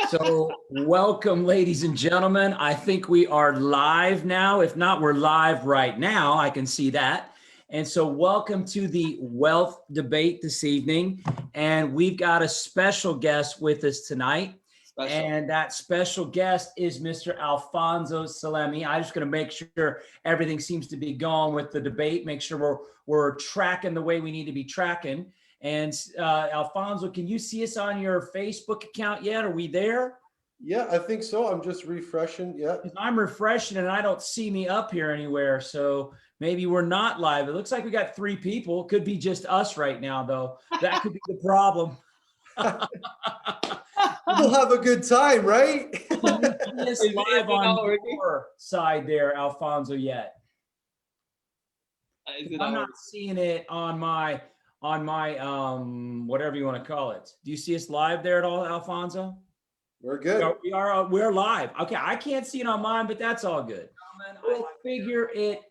So welcome, ladies and gentlemen. I think we are live now. If not, we're live right now. I can see that. And so welcome to the wealth debate this evening. And we've got a special guest with us tonight. And that special guest is Mr. Alfonso Salemi. I'm just going to make sure everything seems to be going with the debate, make sure we're tracking the way we need to be tracking. And Alfonso, can you see us on your Facebook account yet? Are we there? Yeah, I think so. I'm just refreshing. Yeah. I'm refreshing and I don't see me up here anywhere. So maybe we're not live. It looks like we got 3 people. Could be just us right now, though. That could be the problem. We'll have a good time, right? Is live on your side there, Alfonso, yet? I'm not seeing it on my whatever you want to call it. Do you see us live there at all, Alfonso? We're good. We're live. Okay, I can't see it on mine, but that's all good. We'll figure it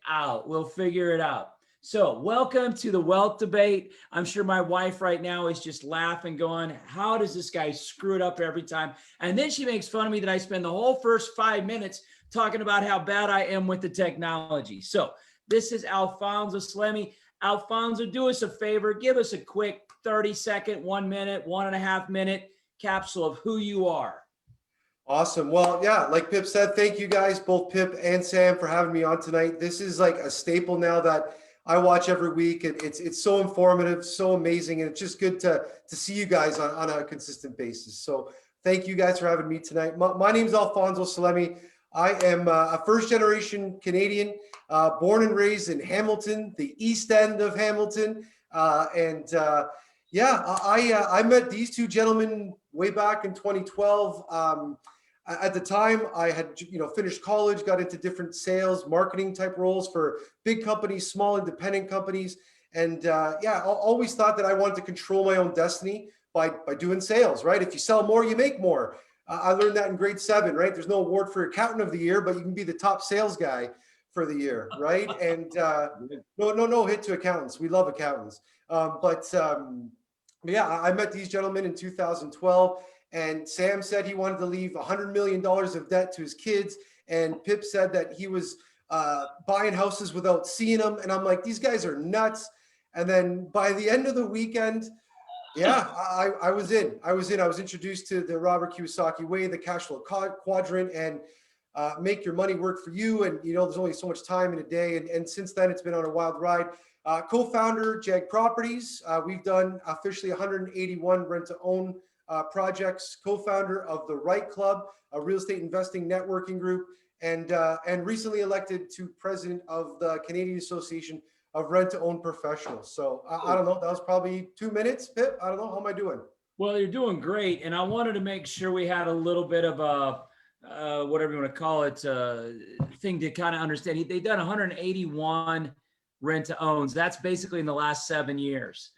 out. So welcome to the wealth debate. I'm sure my wife right now is just laughing, going, how does this guy screw it up every time? And then she makes fun of me that I spend the whole first 5 minutes talking about how bad I am with the technology. So this is Alfonso Salemi. Alfonso, do us a favor. Give us a quick 30-second, 1 minute, 1.5 minute capsule of who you are. Awesome. Well, yeah, like Pip said, thank you guys, both Pip and Sam, for having me on tonight. This is like a staple now that I watch every week. It's so informative, so amazing, and it's just good to see you guys on a consistent basis. So thank you guys for having me tonight. My name is Alfonso Salemi. I am a first-generation Canadian, born and raised in Hamilton, the East End of Hamilton, I met these 2 gentlemen way back in 2012. At the time, I had finished college, got into different sales, marketing type roles for big companies, small independent companies, and I always thought that I wanted to control my own destiny by doing sales. Right? If you sell more, you make more. I learned that in grade 7. Right? There's no award for accountant of the year, but you can be the top sales guy for the year. Right? And no hit to accountants. We love accountants. I met these gentlemen in 2012. And Sam said he wanted to leave $100 million of debt to his kids. And Pip said that he was buying houses without seeing them. And I'm like, these guys are nuts. And then by the end of the weekend, I was in. I was introduced to the Robert Kiyosaki way, the cash flow quadrant, and make your money work for you. And, there's only so much time in a day. And since then, it's been on a wild ride. Co-founder, Jag Properties. We've done officially 181 rent-to-own projects, co-founder of the Right Club, a real estate investing networking group, and recently elected to president of the Canadian Association of Rent-to-Own Professionals. So I don't know, that was probably 2 minutes, Pip. I don't know, how am I doing? Well, you're doing great, and I wanted to make sure we had a little bit of a whatever you want to call it, thing to kind of understand. They've done 181 rent-to-owns. That's basically in the last 7 years.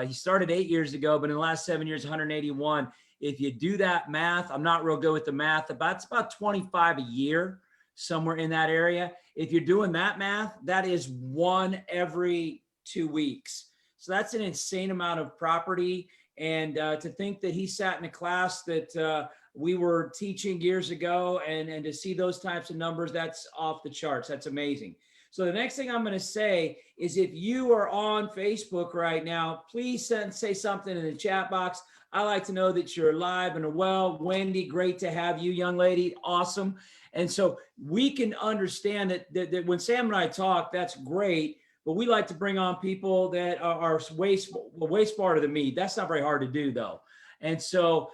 He started 8 years ago, but in the last 7 years, 181. If you do that math, I'm not real good with the math, it's about 25 a year, somewhere in that area. If you're doing that math, that is 1 every 2 weeks. So that's an insane amount of property. And to think that he sat in a class that we were teaching years ago, and to see those types of numbers, that's off the charts. That's amazing. So the next thing I'm going to say is, if you are on Facebook right now, please say something in the chat box. I like to know that you're alive and well. Wendy, great to have you, young lady. Awesome. And so we can understand that when Sam and I talk, that's great. But we like to bring on people that are way smarter than me. That's not very hard to do, though. And so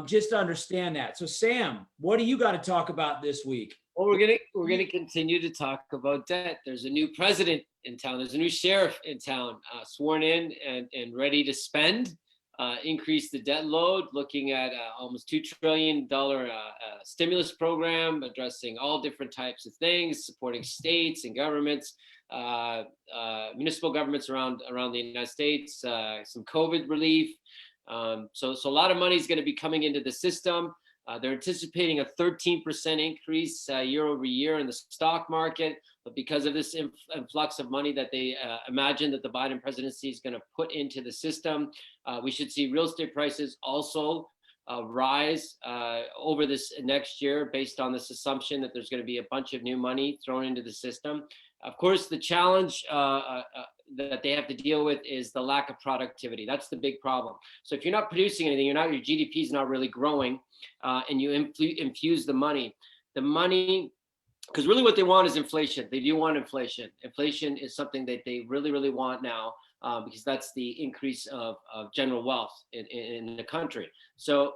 just to understand that. So Sam, what do you got to talk about this week? Well, we're gonna continue to talk about debt. There's a new president in town. There's a new sheriff in town, sworn in and ready to spend, increase the debt load, looking at almost $2 trillion stimulus program, addressing all different types of things, supporting states and governments, municipal governments around the United States, some COVID relief. So a lot of money is going to be coming into the system. They're anticipating a 13% increase year over year in the stock market, but because of this influx of money that they imagine that the Biden presidency is going to put into the system, we should see real estate prices also rise over this next year based on this assumption that there's going to be a bunch of new money thrown into the system. Of course, the challenge that they have to deal with is the lack of productivity. That's the big problem. So if you're not producing anything, your GDP is not really growing, and you infuse the money, because really what they want is inflation. They do want inflation. Inflation is something that they really, really want now, because that's the increase of general wealth in the country. So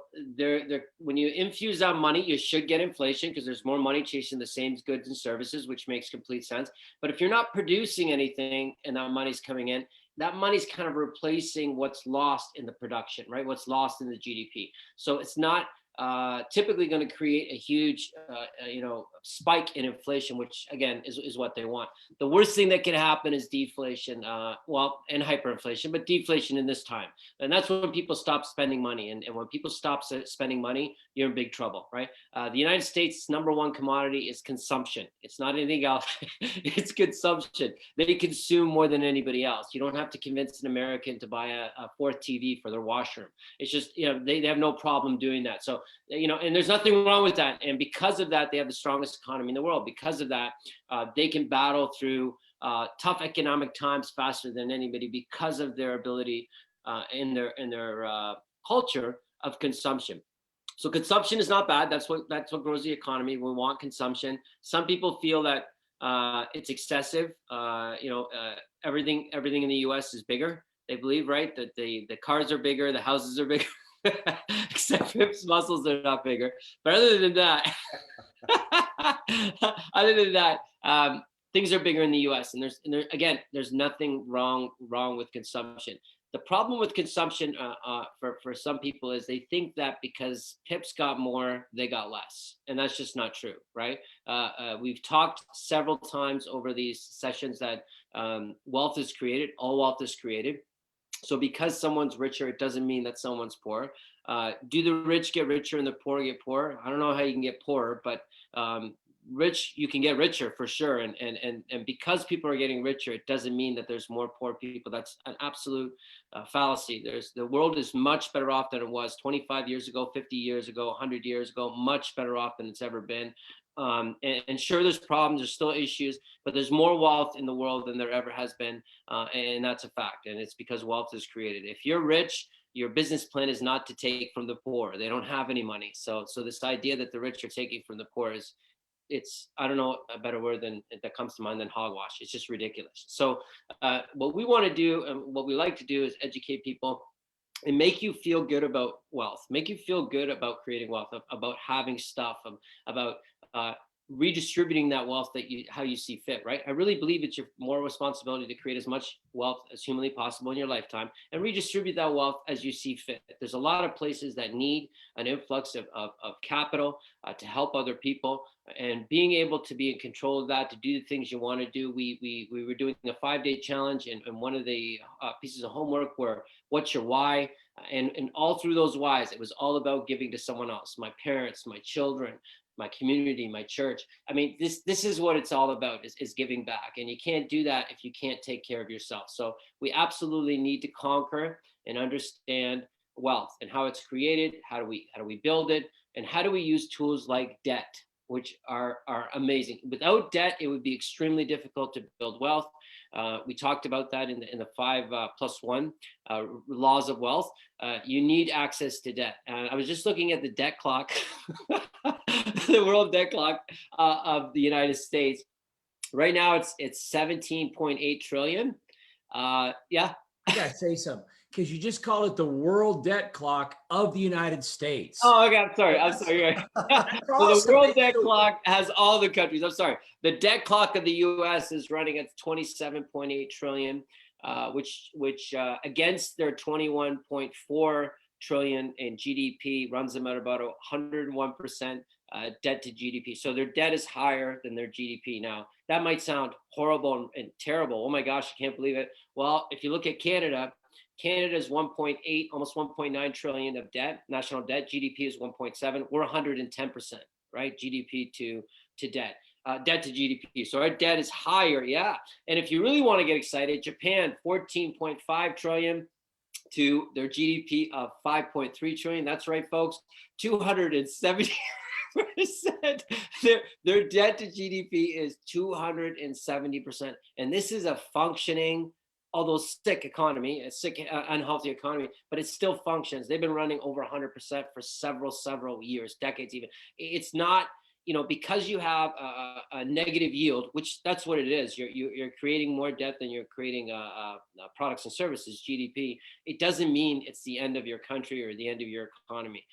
when you infuse that money, you should get inflation because there's more money chasing the same goods and services, which makes complete sense. But if you're not producing anything and that money's coming in, that money's kind of replacing what's lost in the production, right? What's lost in the GDP. So it's not typically going to create a huge, spike in inflation, which again is what they want. The worst thing that can happen is deflation, and hyperinflation, but deflation in this time. And that's when people stop spending money. And when people stop spending money, you're in big trouble, right? The United States' number one commodity is consumption. It's not anything else. It's consumption. They consume more than anybody else. You don't have to convince an American to buy a fourth TV for their washroom. It's just, they have no problem doing that. So, and there's nothing wrong with that. And because of that, they have the strongest economy in the world. Because of that, they can battle through tough economic times faster than anybody because of their ability in their culture of consumption. So consumption is not bad. That's what grows the economy. We want consumption. Some people feel that it's excessive. Everything in the U.S. is bigger. They believe, right, that the cars are bigger, the houses are bigger, except Pip's muscles are not bigger. But other than that, things are bigger in the U.S. And there's nothing wrong with consumption. The problem with consumption for some people is they think that because Pips got more, they got less. And that's just not true, right? We've talked several times over these sessions that wealth is created, all wealth is created. So because someone's richer, it doesn't mean that someone's poor. Do the rich get richer and the poor get poorer? I don't know how you can get poorer, but rich, you can get richer for sure. And because people are getting richer, it doesn't mean that there's more poor people. That's an absolute fallacy. The world is much better off than it was 25 years ago, 50 years ago, 100 years ago, much better off than it's ever been. And sure, there's problems, there's still issues, but there's more wealth in the world than there ever has been. And that's a fact. And it's because wealth is created. If you're rich, your business plan is not to take from the poor. They don't have any money. So this idea that the rich are taking from the poor I don't know a better word that comes to mind than hogwash. It's just ridiculous. So what we want to do and what we like to do is educate people and make you feel good about wealth, make you feel good about creating wealth, about having stuff, about redistributing that wealth how you see fit, right? I really believe it's your moral responsibility to create as much wealth as humanly possible in your lifetime and redistribute that wealth as you see fit. There's a lot of places that need an influx of capital to help other people, and being able to be in control of that, to do the things you want to do. We were doing a 5-day challenge, and one of the pieces of homework were, what's your why? And all through those whys, it was all about giving to someone else, my parents, my children, my community, my church. I mean, this is what it's all about, is giving back. And you can't do that if you can't take care of yourself. So we absolutely need to conquer and understand wealth and how it's created. How do we build it? And how do we use tools like debt, which are amazing. Without debt, it would be extremely difficult to build wealth. We talked about that in the 5+1 laws of wealth. You need access to debt. I was just looking at the debt clock, the world debt clock of the United States. Right now, it's 17.8 trillion. Yeah. I gotta say something, because you just called it the world debt clock of the United States. Oh, okay. I'm sorry. Right. So the world debt clock has all the countries. I'm sorry. The debt clock of the U.S. is running at 27.8 trillion, which against their 21.4 trillion in GDP runs them at about 101% debt to GDP. So their debt is higher than their GDP. Now, that might sound horrible and terrible. Oh my gosh, I can't believe it. Well, if you look at Canada's 1.8, almost 1.9 trillion of debt, national debt. GDP is 1.7. We're 110%, right? GDP to debt, debt to GDP. So our debt is higher, yeah. And if you really want to get excited, Japan, 14.5 trillion. to their GDP of 5.3 trillion. That's right, folks, 270%. Their debt to GDP is 270%. And this is a functioning, although sick economy, a sick, unhealthy economy, but it still functions. They've been running over 100% for several years, decades even. It's not, because you have a negative yield, which that's what it is. You're creating more debt than you're creating products and services, GDP. It doesn't mean it's the end of your country or the end of your economy.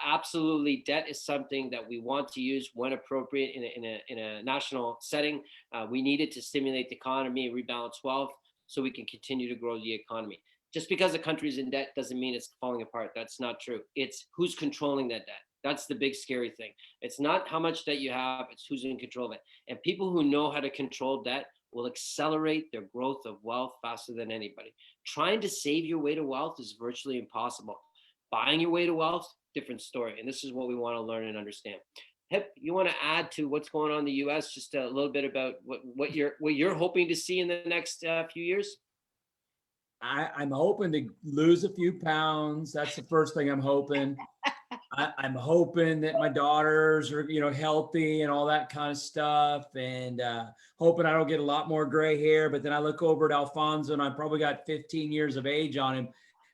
Absolutely, debt is something that we want to use when appropriate in a national setting. We need it to stimulate the economy, rebalance wealth, so we can continue to grow the economy. Just because a country's in debt doesn't mean it's falling apart. That's not true. It's who's controlling that debt. That's the big scary thing. It's not how much debt you have, it's who's in control of it. And people who know how to control debt will accelerate their growth of wealth faster than anybody. Trying to save your way to wealth is virtually impossible. Buying your way to wealth, different story. And this is what we want to learn and understand. Hip, you want to add to what's going on in the U.S. just a little bit about what you're hoping to see in the next few years? I'm hoping to lose a few pounds. That's the first thing I'm hoping. I'm hoping that my daughters are, healthy and all that kind of stuff, and hoping I don't get a lot more gray hair. But then I look over at Alfonso, and I probably got 15 years of age on him,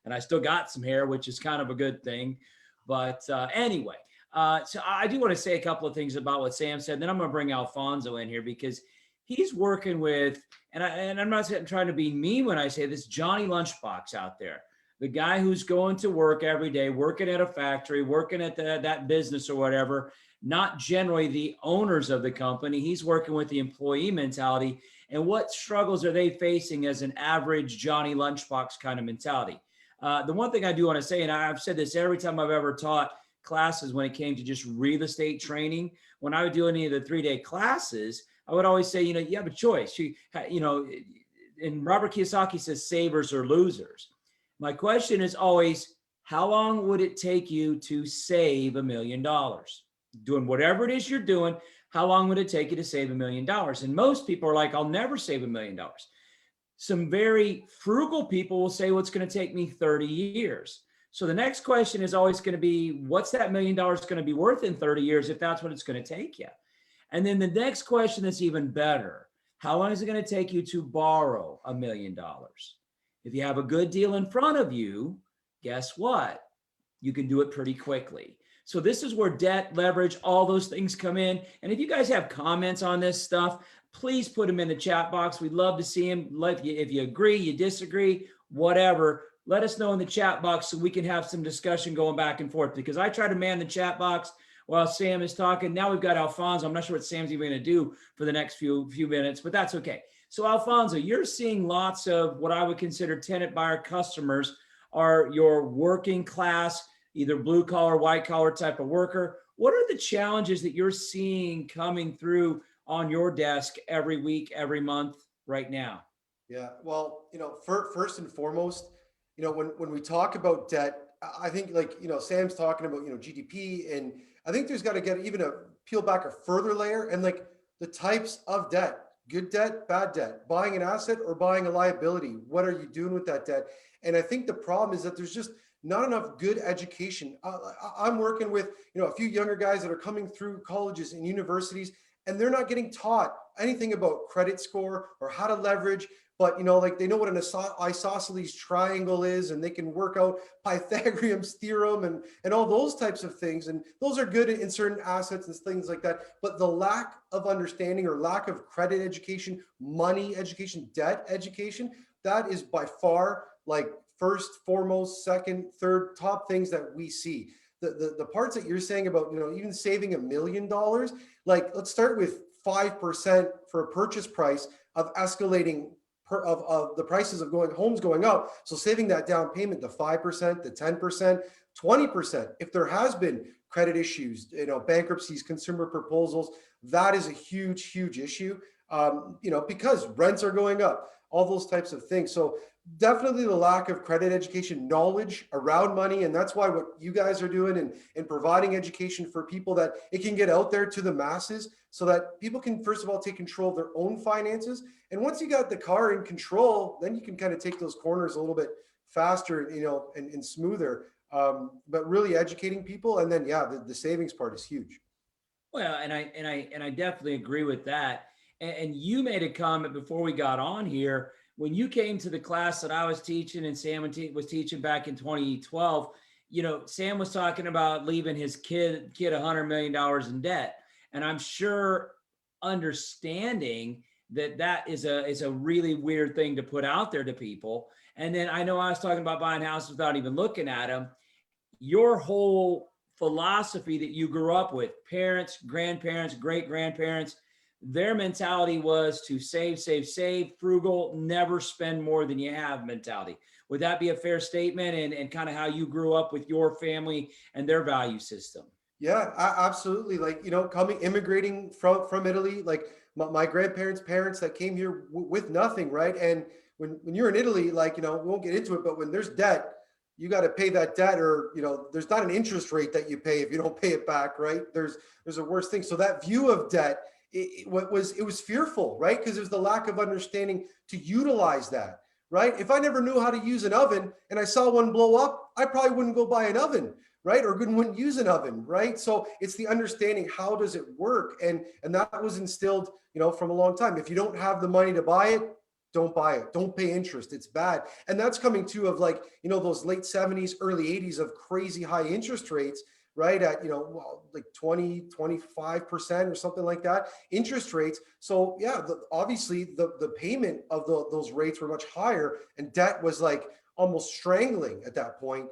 and I still got some hair, which is kind of a good thing. But anyway, so I do want to say a couple of things about what Sam said. Then I'm going to bring Alfonso in here because he's working with, and I'm not trying to be mean when I say this, Johnny Lunchbox out there. The guy who's going to work every day, working at a factory, working at that business or whatever, not generally the owners of the company. He's working with the employee mentality. And what struggles are they facing as an average Johnny Lunchbox kind of mentality? The one thing I do want to say, and I've said this every time I've ever taught classes when it came to just real estate training, when I would do any of the 3-day classes, I would always say, you have a choice. And Robert Kiyosaki says savers or losers. My question is always, how long would it take you to save $1 million? Doing whatever it is you're doing, how long would it take you to save $1 million? And most people are like, I'll never save $1 million. Some very frugal people will say, well, it's going to take me 30 years. So the next question is always going to be, what's that $1 million going to be worth in 30 years if that's what it's going to take you? And then the next question that's even better, how long is it going to take you to borrow $1 million? If you have a good deal in front of you, guess what? You can do it pretty quickly. So this is where debt, leverage, all those things come in. And if you guys have comments on this stuff, please put them in the chat box. We'd love to see them. If you agree, you disagree, whatever, let us know in the chat box so we can have some discussion going back and forth, because I try to man the chat box while Sam is talking. Now we've got Alfonso. I'm not sure what Sam's even going to do for the next few minutes, but that's okay. So Alfonso, you're seeing lots of what I would consider tenant buyer customers are your working class, either blue collar, white collar type of worker. What are the challenges that you're seeing coming through on your desk every week, every month right now? Yeah, well, first and foremost, when we talk about debt, I think Sam's talking about, GDP, and I think there's got to get even peel back a further layer and the types of debt. Good debt, bad debt, buying an asset or buying a liability. What are you doing with that debt? And I think the problem is that there's just not enough good education. I'm working with, a few younger guys that are coming through colleges and universities, and they're not getting taught anything about credit score or how to leverage. But, they know what an isosceles triangle is, and they can work out Pythagorean's theorem and all those types of things. And those are good in certain assets and things like that. But the lack of understanding or lack of credit education, money education, debt education, that is by far first, foremost, second, third, top things that we see. The parts that you're saying about, even saving $1 million, let's start with 5% for a purchase price of escalating of the prices of homes going up. So saving that down payment, the 5%, the 10%, 20%, if there has been credit issues, bankruptcies, consumer proposals, that is a huge, huge issue, because rents are going up, all those types of things. So definitely the lack of credit education, knowledge around money. And that's why what you guys are doing and providing education for people, that it can get out there to the masses so that people can, first of all, take control of their own finances. And once you got the car in control, then you can kind of take those corners a little bit faster, and smoother. But really educating people, and then the savings part is huge. Well, and I definitely agree with that. And you made a comment before we got on here when you came to the class that I was teaching and Sam was teaching back in 2012. Sam was talking about leaving his kid $100 million in debt, and I'm sure understanding that is a really weird thing to put out there to people. And then I know I was talking about buying houses without even looking at them. Your whole philosophy that you grew up with, parents, grandparents, great grandparents, their mentality was to save, save, save, frugal, never spend more than you have mentality. Would that be a fair statement, and kind of how you grew up with your family and their value system? Yeah, absolutely. Like, immigrating from Italy, like my grandparents' parents that came here with nothing, right? And when you're in Italy, like, we won't get into it, but when there's debt, you got to pay that debt, or, there's not an interest rate that you pay if you don't pay it back, right? There's a worse thing. So that view of debt, it was fearful, right? Because there's the lack of understanding to utilize that, right? If I never knew how to use an oven and I saw one blow up, I probably wouldn't go buy an oven, right? Or wouldn't use an oven, right? So it's the understanding, how does it work? And that was instilled, from a long time. If you don't have the money to buy it, don't buy it. Don't pay interest. It's bad. And that's coming too of, like, those late 70s, early 80s of crazy high interest rates, right? At, like 20, 25% or something like that, interest rates. So yeah, obviously the payment of those rates were much higher, and debt was like almost strangling at that point.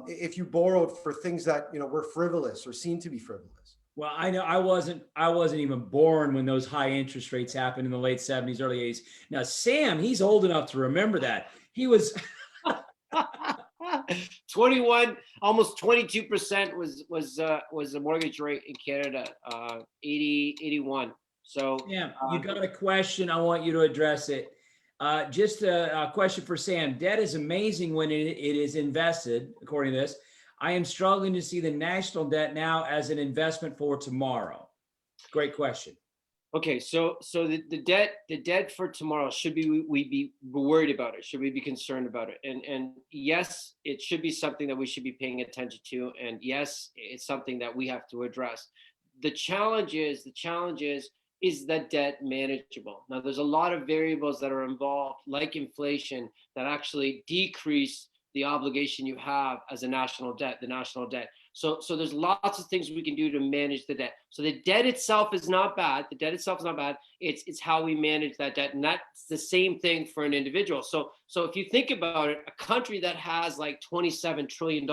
If you borrowed for things that, were frivolous or seemed to be frivolous. Well, I know I wasn't even born when those high interest rates happened in the late 70s, early 80s. Now, Sam, he's old enough to remember that. He was 21, almost 22% was the mortgage rate in Canada, 81. So Sam, you got a question. I want you to address it. Just a question for Sam. Debt is amazing when it is invested, according to this. I am struggling to see the national debt now as an investment for tomorrow. Great question. Okay, so the debt for tomorrow, should we be worried about it? Should we be concerned about it? And yes, it should be something that we should be paying attention to. And yes, it's something that we have to address. The challenge is that debt manageable? Now, there's a lot of variables that are involved, like inflation, that actually decrease the obligation you have as the national debt. So there's lots of things we can do to manage the debt. So the debt itself is not bad. It's how we manage that debt. And that's the same thing for an individual. So if you think about it, a country that has like $27 trillion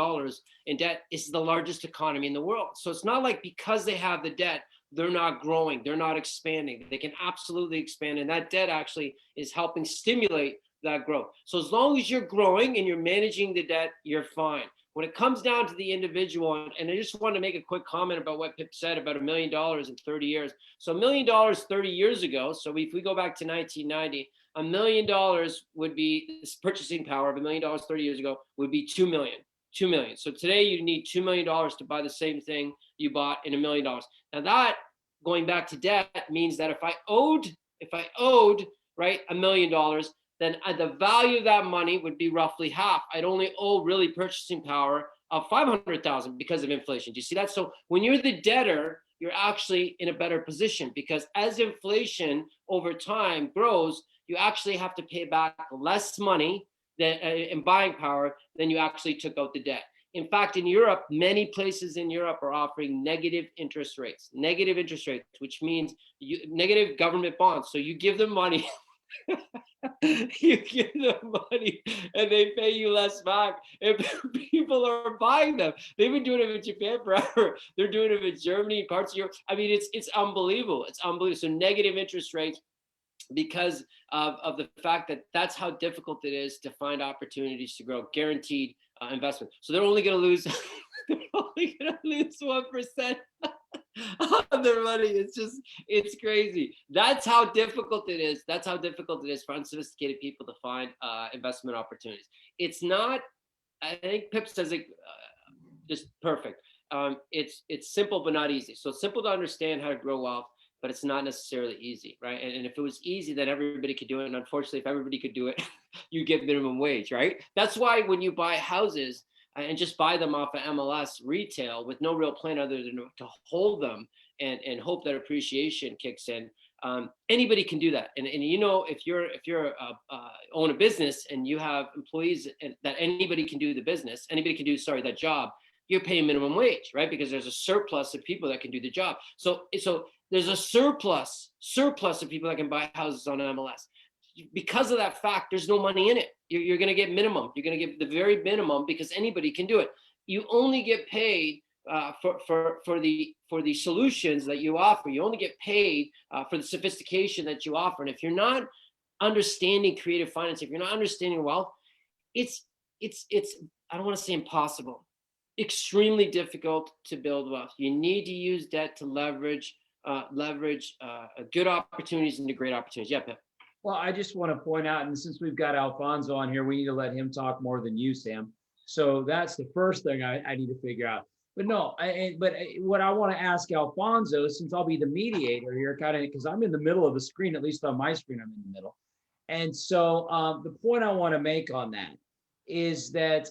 in debt is the largest economy in the world. So it's not like because they have the debt, they're not growing, they're not expanding. They can absolutely expand. And that debt actually is helping stimulate that growth. So as long as you're growing and you're managing the debt, you're fine. When it comes down to the individual, and I just want to make a quick comment about what Pip said about $1 million in 30 years. So $1 million 30 years ago, so if we go back to 1990, $1 million would be, this purchasing power of $1 million 30 years ago would be 2 million. 2 million. So today you need $2 million to buy the same thing you bought in $1 million. Now that, going back to debt, means that if I owed, right, $1 million, then the value of that money would be roughly half. I'd only owe really purchasing power of 500,000 because of inflation. Do you see that? So when you're the debtor, you're actually in a better position, because as inflation over time grows, you actually have to pay back less money in buying power than you actually took out the debt. In fact, in Europe, many places in Europe are offering negative interest rates, which means negative government bonds. So you give them money. You give them money and they pay you less back, and people are buying them. They've been doing it in Japan forever. They're doing it in Germany, parts of Europe. I mean, it's unbelievable. So negative interest rates, because of the fact that that's how difficult it is to find opportunities to grow, guaranteed investment. So they're only going to lose 1% on their money. It's crazy. That's how difficult it is. That's how difficult it is for unsophisticated people to find investment opportunities. It's not, I think Pip says it just perfect. It's simple but not easy. So it's simple to understand how to grow wealth. but it's not necessarily easy, right? And if it was easy, then everybody could do it. And unfortunately, if everybody could do it, you get minimum wage, right? That's why when you buy houses and just buy them off of MLS retail with no real plan other than to hold them and hope that appreciation kicks in, anybody can do that. And if you're own a business and you have employees that anybody can do the business, anybody can do, that job, you're paying minimum wage, right? Because there's a surplus of people that can do the job. So there's a surplus of people that can buy houses on MLS. Because of that fact, there's no money in it. You're going to get minimum. You're going to get the very minimum because anybody can do it. You only get paid for the solutions that you offer. You only get paid for the sophistication that you offer. And if you're not understanding creative finance, if you're not understanding wealth, it's I don't want to say impossible, extremely difficult to build wealth. You need to use debt to leverage good opportunities into great opportunities. Yeah, Pip. Well, I just want to point out, and since we've got Alfonso on here, we need to let him talk more than you, Sam. So that's the first thing I need to figure out. But no, what I want to ask Alfonso, since I'll be the mediator here, kind of, because I'm in the middle of the screen, at least on my screen, I'm in the middle. And so the point I want to make on that is that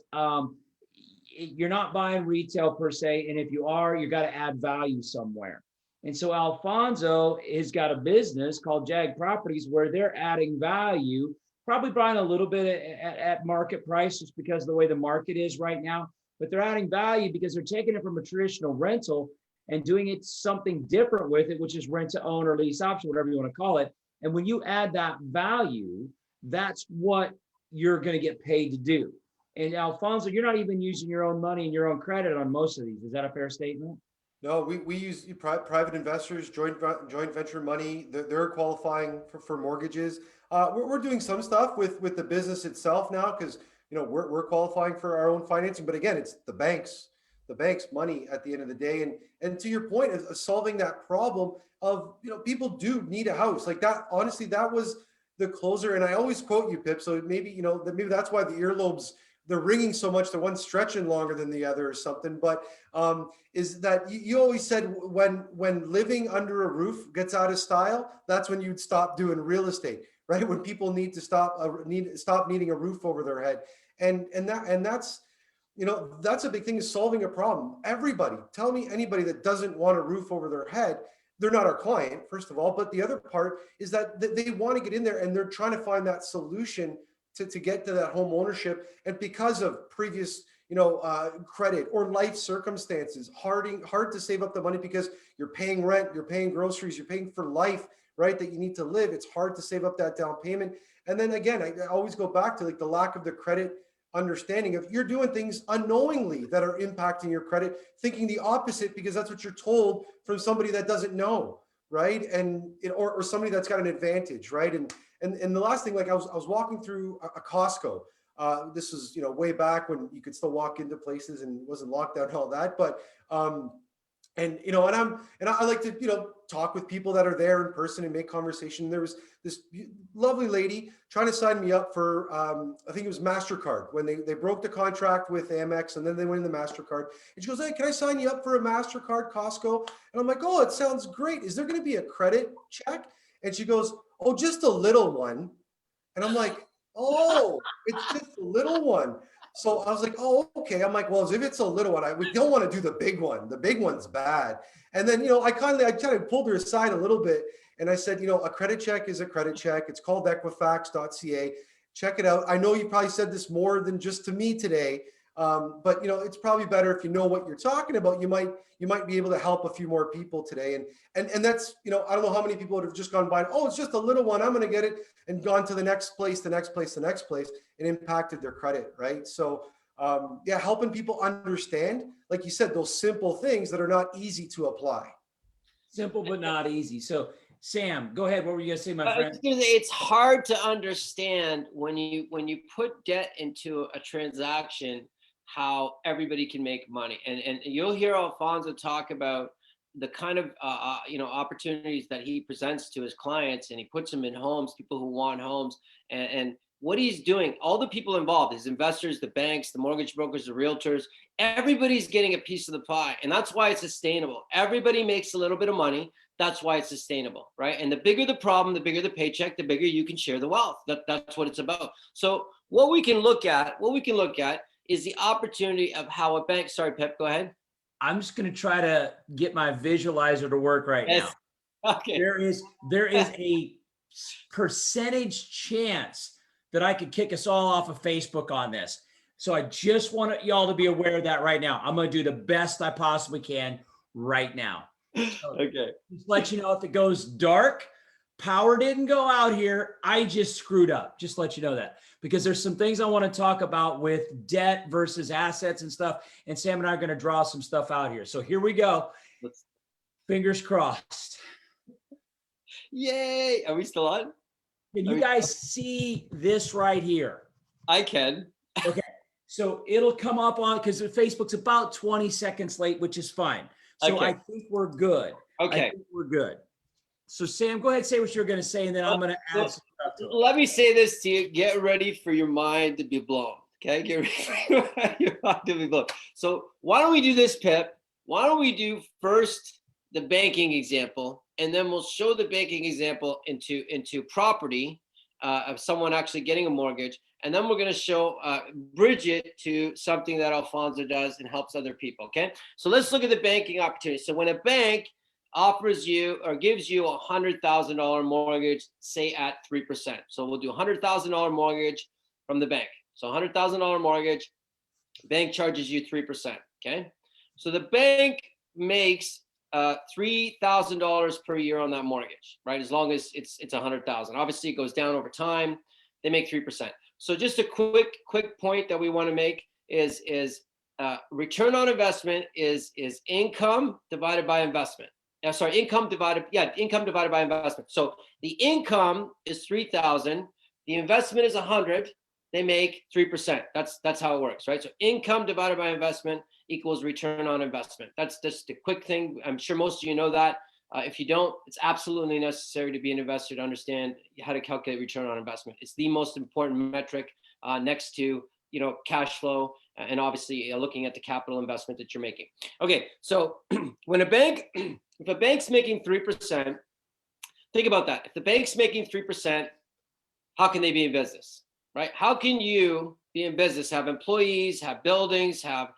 you're not buying retail per se. And if you are, you got to add value somewhere. And so Alfonso has got a business called Jag Properties where they're adding value, probably buying a little bit at market price just because of the way the market is right now. But they're adding value because they're taking it from a traditional rental and doing it something different with it, which is rent to own or lease option, whatever you want to call it. And when you add that value, that's what you're going to get paid to do. And Alfonso, you're not even using your own money and your own credit on most of these. Is that a fair statement? No, we use private investors, joint venture money. They're qualifying for mortgages. We're doing some stuff with the business itself now because we're qualifying for our own financing. But again, it's the bank's money at the end of the day. And to your point of solving that problem of people do need a house like that. Honestly, that was the closer. And I always quote you, Pip. So maybe maybe that's why the earlobes, they're ringing so much, the one's stretching longer than the other or something. But is that you always said when living under a roof gets out of style, that's when you'd stop doing real estate, right? When people need to stop needing a roof over their head. And that's that's a big thing, is solving a problem. Everybody, tell me anybody that doesn't want a roof over their head, they're not our client, first of all. But the other part is that they want to get in there and they're trying to find that solution to get to that home ownership. And because of previous, credit or life circumstances, hard to save up the money because you're paying rent, you're paying groceries, you're paying for life, right? That you need to live. It's hard to save up that down payment. And then again, I always go back to like the lack of the credit understanding of you're doing things unknowingly that are impacting your credit, thinking the opposite because that's what you're told from somebody that doesn't know, right? And or somebody that's got an advantage, right? And the last thing, like I was walking through a Costco. This was way back when you could still walk into places and it wasn't locked down and all that. But and I like to talk with people that are there in person and make conversation. There was this lovely lady trying to sign me up for I think it was MasterCard when they broke the contract with Amex and then they went in the MasterCard. And she goes, "Hey, can I sign you up for a MasterCard Costco?" And I'm like, "Oh, it sounds great. Is there going to be a credit check?" And she goes, "Oh, just a little one." And I'm like, "Oh, it's just a little one." So I was like, "Oh, okay." I'm like, "Well, if it's a little one, we don't want to do the big one. The big one's bad." And then, I kind of pulled her aside a little bit and I said, "A credit check is a credit check. It's called Equifax.ca. Check it out. I know you probably said this more than just to me today, but it's probably better if you know what you're talking about. You might be able to help a few more people today." And that's, I don't know how many people would have just gone by, "Oh, it's just a little one, I'm going to get it," and gone to the next place, and impacted their credit, right? So helping people understand, like you said, those simple things that are not easy to apply. Simple but not easy. So Sam, go ahead. What were you gonna say, my friend? It's hard to understand when you put debt into a transaction how everybody can make money, and you'll hear Alfonso talk about the kind of opportunities that he presents to his clients, and he puts them in homes, people who want homes, and what he's doing, all the people involved, his investors, the banks, the mortgage brokers, the realtors, everybody's getting a piece of the pie. And that's why it's sustainable. Everybody makes a little bit of money. That's why it's sustainable, right? And the bigger the problem, the bigger the paycheck, the bigger you can share the wealth. That's what it's about. So what we can look at is the opportunity of how a bank, sorry, Pep, go ahead. I'm just going to try to get my visualizer to work right Yes. now. Okay. There is a percentage chance that I could kick us all off of Facebook on this. So I just want y'all to be aware of that right now. I'm going to do the best I possibly can right now. So Okay. just let you know, if it goes dark, power didn't go out here. I just screwed up. Just let you know that, because there's some things I want to talk about with debt versus assets and stuff. And Sam and I are going to draw some stuff out here. So here we go. Fingers crossed. Yay. Are we still on? Can you guys see this right here? I can. Okay. So it'll come up on, because Facebook's about 20 seconds late, which is fine. So Okay. I think we're good. Okay. I think we're good. So Sam, go ahead and say what you're going to say, and then I'm going to add some stuff to it. Let me say this to you. Get ready for your mind to be blown. Okay. Get ready for your mind to be blown. So why don't we do this, Pip? Why don't we do first the banking example, and then we'll show the banking example into property of someone actually getting a mortgage. And then we're going to show bridge it to something that Alfonso does and helps other people. Okay. So let's look at the banking opportunity. So when a bank offers you or gives you $100,000 mortgage, say at 3%. So we'll do $100,000 mortgage from the bank. So $100,000 mortgage, bank charges you 3%. Okay. So the bank makes $3,000 per year on that mortgage, right? As long as it's 100,000. Obviously, it goes down over time. They make 3%. So just a quick point that we want to make is return on investment is income divided by investment. Income divided by investment. So the income is 3,000. The investment is 100. They make 3%. That's how it works, right? So income divided by investment equals return on investment. That's just a quick thing. I'm sure most of you know that. If you don't, it's absolutely necessary to be an investor to understand how to calculate return on investment. It's the most important metric next to cash flow and obviously looking at the capital investment that you're making. Okay, so when if a bank's making 3%, think about that. If the bank's making 3%, how can they be in business, right? How can you be in business, have employees, have buildings, have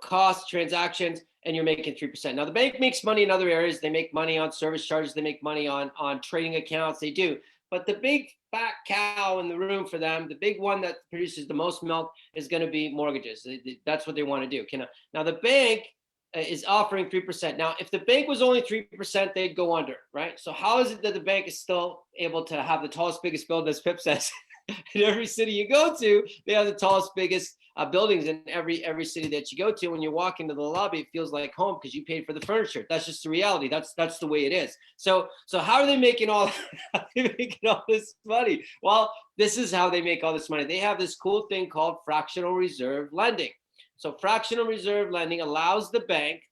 costs, transactions, and you're making 3%. Now the bank makes money in other areas. They make money on service charges. They make money on trading accounts. They do. But the big fat cow in the room for them, the big one that produces the most milk, is going to be mortgages. That's what they want to do. Now the bank is offering 3%. Now, if the bank was only 3%, they'd go under, right? So how is it that the bank is still able to have the tallest, biggest building, as Pip says? In every city you go to, they have the tallest, biggest buildings in every city that you go to. When you walk into the lobby, it feels like home because you paid for the furniture. That's just the reality. That's the way it is. So how are they making all this money? Well, this is how they make all this money. They have this cool thing called fractional reserve lending. So fractional reserve lending allows the bank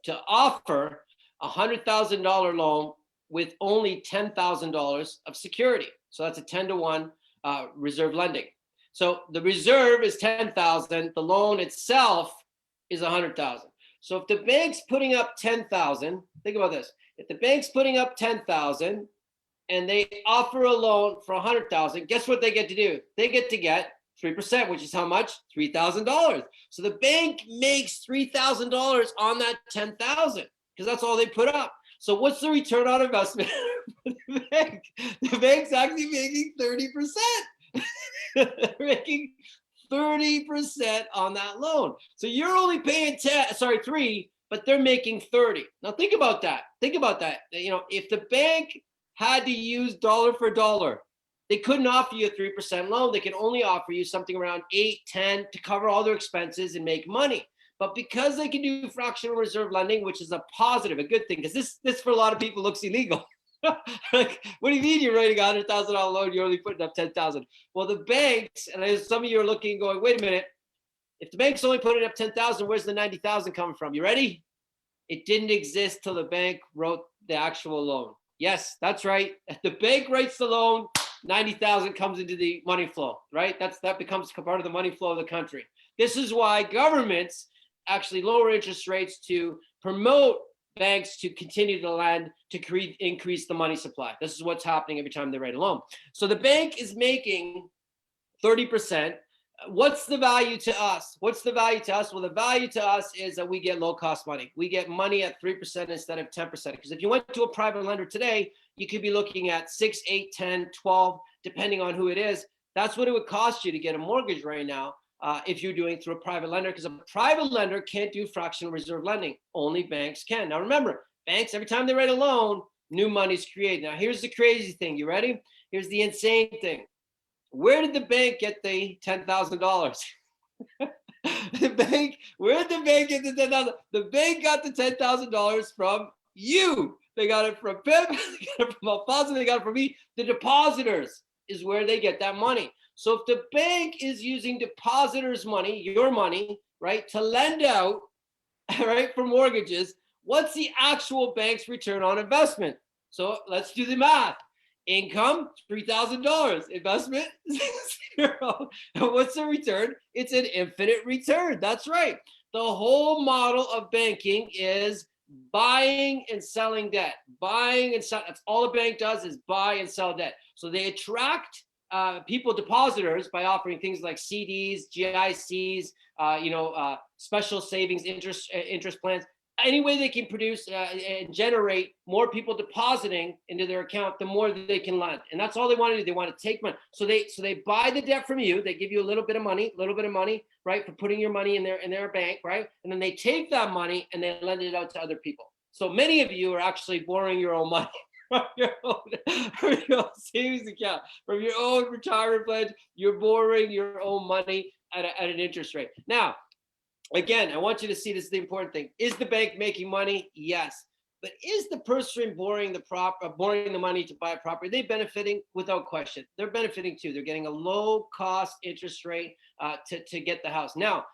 to offer a $100,000 loan with only $10,000 of security. So that's a 10-to-1 reserve lending. So the reserve is 10,000. The loan itself is 100,000. So if the bank's putting up 10,000, think about this. If the bank's putting up 10,000 and they offer a loan for 100,000, guess what they get to do? They get to get 3%, which is how much? $3,000. So the bank makes $3,000 on that 10,000 because that's all they put up. So what's the return on investment for the bank? The bank's actually making 30%. They're making 30% on that loan. So you're only paying 3, but they're making 30. Now think about that. If the bank had to use dollar for dollar, they couldn't offer you a 3% loan. They could only offer you something around 8, 10 to cover all their expenses and make money. But because they can do fractional reserve lending, which is a positive, a good thing, because this for a lot of people looks illegal. Like, what do you mean you're writing a $100,000 loan? You're only putting up 10,000. Well, the banks, and some of you are looking, going, wait a minute. If the bank's only putting up 10,000, where's the 90,000 coming from? You ready? It didn't exist till the bank wrote the actual loan. Yes, that's right. If the bank writes the loan, 90,000 comes into the money flow, right? That becomes part of the money flow of the country. This is why governments actually lower interest rates to promote banks to continue to lend to increase the money supply. This is what's happening every time they write a loan. So the bank is making 30%. What's the value to us? What's the value to us? Well, the value to us is that we get low cost money. We get money at 3% instead of 10%. Because if you went to a private lender today, you could be looking at 6, 8, 10, 12, depending on who it is. That's what it would cost you to get a mortgage right now if you're doing through a private lender, because a private lender can't do fractional reserve lending. Only banks can. Now remember, banks, every time they write a loan, new money's created. Now here's the crazy thing. You ready? Here's the insane thing. Where did the bank get the $10,000? The bank, where did the bank get the $10,000? The bank got the $10,000 from you. They got it from Pip, they got it from Alfonso, they got it from me. The depositors is where they get that money. So if the bank is using depositors' money, your money, right, to lend out, right, for mortgages, what's the actual bank's return on investment? So let's do the math. Income, $3,000. Investment, zero. And what's the return? It's an infinite return. That's right. The whole model of banking is buying and selling debt. Buying and selling. That's all a bank does, is buy and sell debt. So they attract people, depositors, by offering things like CDs, GICs, special savings interest plans. Any way they can produce and generate more people depositing into their account, the more that they can lend. And that's all they want to do. They want to take money. So they buy the debt from you. They give you a little bit of money, right, for putting your money in their bank, right? And then they take that money and they lend it out to other people. So many of you are actually borrowing your own money from your own savings account, from your own retirement pledge. You're borrowing your own money at an interest rate. Now, again, I want you to see, this is the important thing. Is the bank making money? Yes. But is the person borrowing the money to buy a property, they benefiting? Without question. They're benefiting too. They're getting a low cost interest rate to get the house. Now,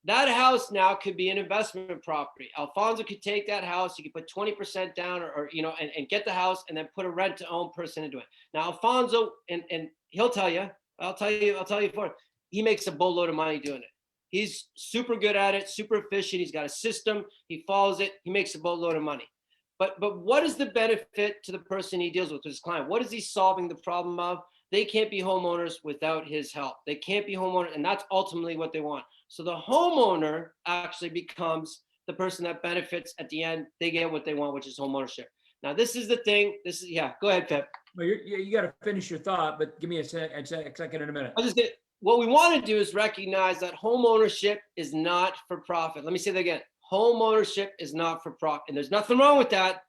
that house now could be an investment property. Alfonso could take that house. He could put 20% down and get the house and then put a rent to own person into it. Now, Alfonso, and he'll tell you, I'll tell you for it, he makes a boatload of money doing it. He's super good at it, super efficient. He's got a system. He follows it. He makes a boatload of money. But what is the benefit to the person he deals with, his client? What is he solving the problem of? They can't be homeowners without his help. They can't be homeowners, and that's ultimately what they want. So the homeowner actually becomes the person that benefits at the end. They get what they want, which is homeownership. Now, this is the thing. Go ahead, Pep. Well, you got to finish your thought, but give me a second in a minute. What we want to do is recognize that home ownership is not for profit. Let me say that again. Home ownership is not for profit. And there's nothing wrong with that,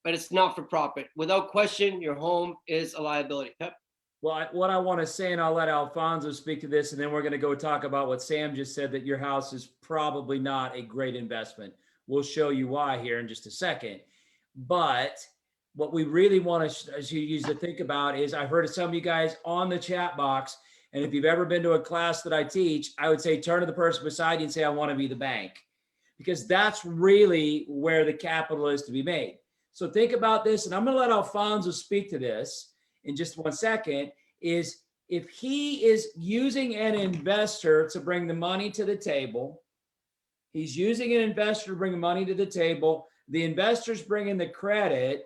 but it's not for profit. Without question, your home is a liability. Pep? Well, what I want to say, and I'll let Alfonso speak to this, and then we're going to go talk about what Sam just said, that your house is probably not a great investment. We'll show you why here in just a second. But what we really want to think about is, I've heard of some of you guys on the chat box, and if you've ever been to a class that I teach, I would say turn to the person beside you and say, I want to be the bank, because that's really where the capital is to be made. So think about this, and I'm going to let Alfonso speak to this in just 1 second, is if he is using an investor to bring the money to the table, he's using an investor to bring money to the table, the investor's bringing the credit,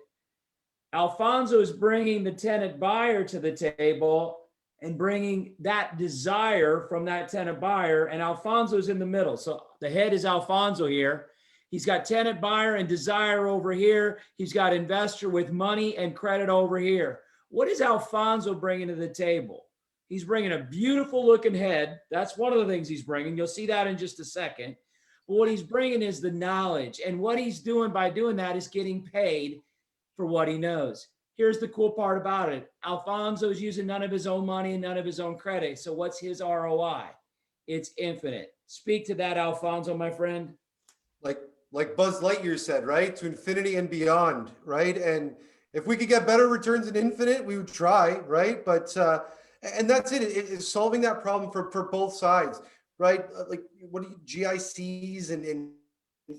Alfonso is bringing the tenant buyer to the table, and bringing that desire from that tenant buyer, and Alfonso's in the middle. So the head is Alfonso here. He's got tenant buyer and desire over here. He's got investor with money and credit over here. What is Alfonso bringing to the table? He's bringing a beautiful looking head. That's one of the things he's bringing. You'll see that in just a second. But what he's bringing is the knowledge. And what he's doing by doing that is getting paid for what he knows. Here's the cool part about it. Alfonso's using none of his own money and none of his own credit. So what's his ROI? It's infinite. Speak to that, Alfonso, my friend. Like Buzz Lightyear said, right? To infinity and beyond, right? And if we could get better returns than infinite, we would try, right? But and that's it. It's solving that problem for both sides, right? Like what do you, GICs and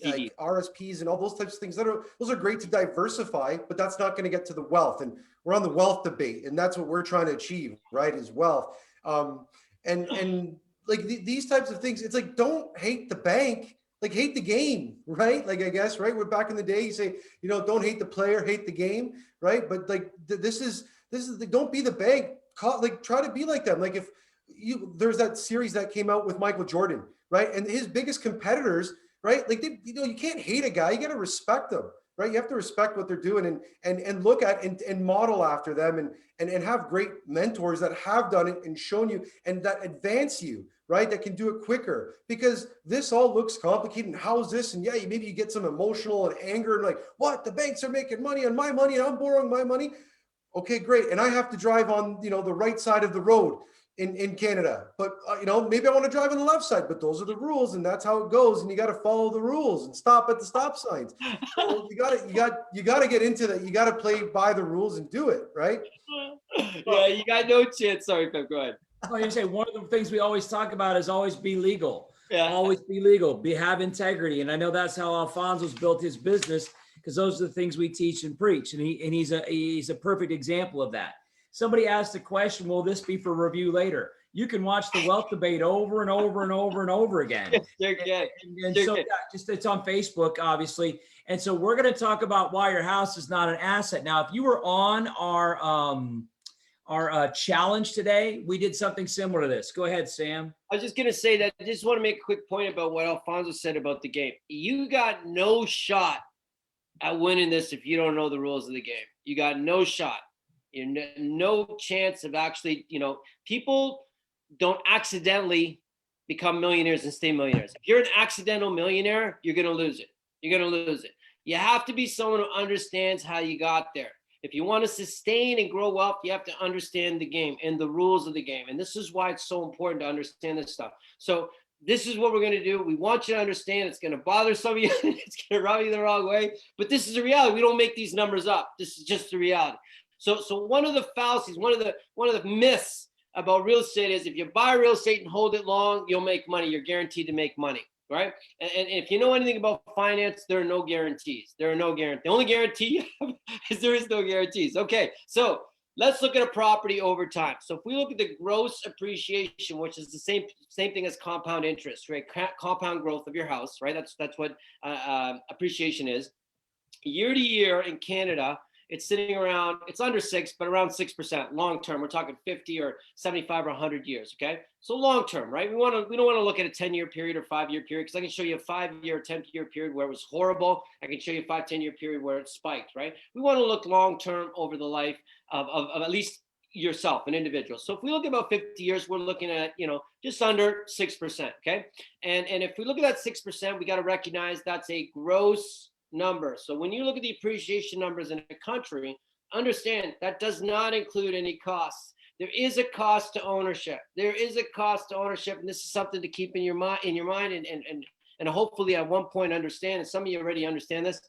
like RSPs and all those types of things, those are great to diversify, but that's not going to get to the wealth. And we're on the wealth debate, and that's what we're trying to achieve, right? Is wealth. And like these types of things, it's like, don't hate the bank, like hate the game, right? Like, I guess, right? We're back in the day, you say, don't hate the player, hate the game, right? But like, this is don't be the bank. Like, try to be like them. Like, if there's that series that came out with Michael Jordan, right? And his biggest competitors, right? Like, you can't hate a guy, you got to respect them, right? You have to respect what they're doing and look at and model after them and have great mentors that have done it and shown you and that advance you, right? That can do it quicker, because this all looks complicated. And how's this? And yeah, maybe you get some emotional and anger and like, what? The banks are making money on my money and I'm borrowing my money. Okay, great. And I have to drive on, the right side of the road in Canada, but maybe I want to drive on the left side, but those are the rules and that's how it goes. And you got to follow the rules and stop at the stop signs. So you got to get into that. You got to play by the rules and do it, right? Yeah, you got no chance. Sorry, Pep, go ahead. Well, you say one of the things we always talk about is always be legal. Yeah. Always be legal. Have integrity. And I know that's how Alfonso's built his business, because those are the things we teach and preach. And he's a perfect example of that. Somebody asked the question, will this be for review later? You can watch the wealth debate over and over and over and over again. And so yeah, just it's on Facebook, obviously. And so we're going to talk about why your house is not an asset. Now, if you were on our challenge today, we did something similar to this. Go ahead, Sam. I was just going to say that I just want to make a quick point about what Alfonso said about the game. You got no shot at winning this if you don't know the rules of the game. You got no shot. You're no chance of actually, people don't accidentally become millionaires and stay millionaires. If you're an accidental millionaire, you're going to lose it. You're going to lose it. You have to be someone who understands how you got there. If you want to sustain and grow wealth, you have to understand the game and the rules of the game. And this is why it's so important to understand this stuff. So this is what we're going to do. We want you to understand. It's going to bother some of you. It's going to rub you the wrong way. But this is the reality. We don't make these numbers up. This is just the reality. So one of the fallacies, one of the myths about real estate is if you buy real estate and hold it long, you'll make money. You're guaranteed to make money, right? And if you know anything about finance, there are no guarantees. There are no guarantees. The only guarantee you have is there is no guarantees. Okay, so let's look at a property over time. So if we look at the gross appreciation, which is the same thing as compound interest, right? Compound growth of your house, right? That's what appreciation is. Year to year in Canada, it's sitting around, it's under 6, but around 6% long term. We're talking 50 or 75 or 100 years, okay? So long term, right? We don't want to look at a 10-year period or 5-year period, because I can show you a 5-year, 10-year period where it was horrible. I can show you a 5, 10-year period where it spiked, right? We want to look long term over the life of at least yourself, an individual. So if we look at about 50 years, we're looking at, just under 6%, okay? And if we look at that 6%, we got to recognize that's a gross number. So when you look at the appreciation numbers in a country, understand that does not include any costs. There is a cost to ownership. There is a cost to ownership, and this is something to keep in your mind and hopefully at one point understand. And some of you already understand this.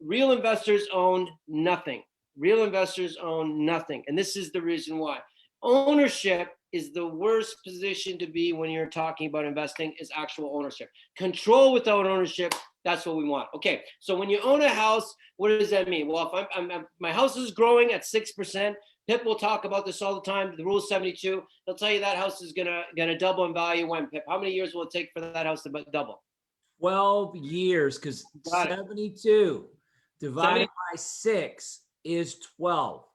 Real investors own nothing. Real investors own nothing, and this is the reason why. Ownership is the worst position to be when you're talking about investing, is actual ownership. Control without ownership, that's what we want. Okay, so when you own a house, what does that mean? Well, if my house is growing at 6%, Pip will talk about this all the time. The rule 72, they'll tell you that house is gonna double in value when, Pip? How many years will it take for that house to double? 12 years, because 72 divided by 6 is 12.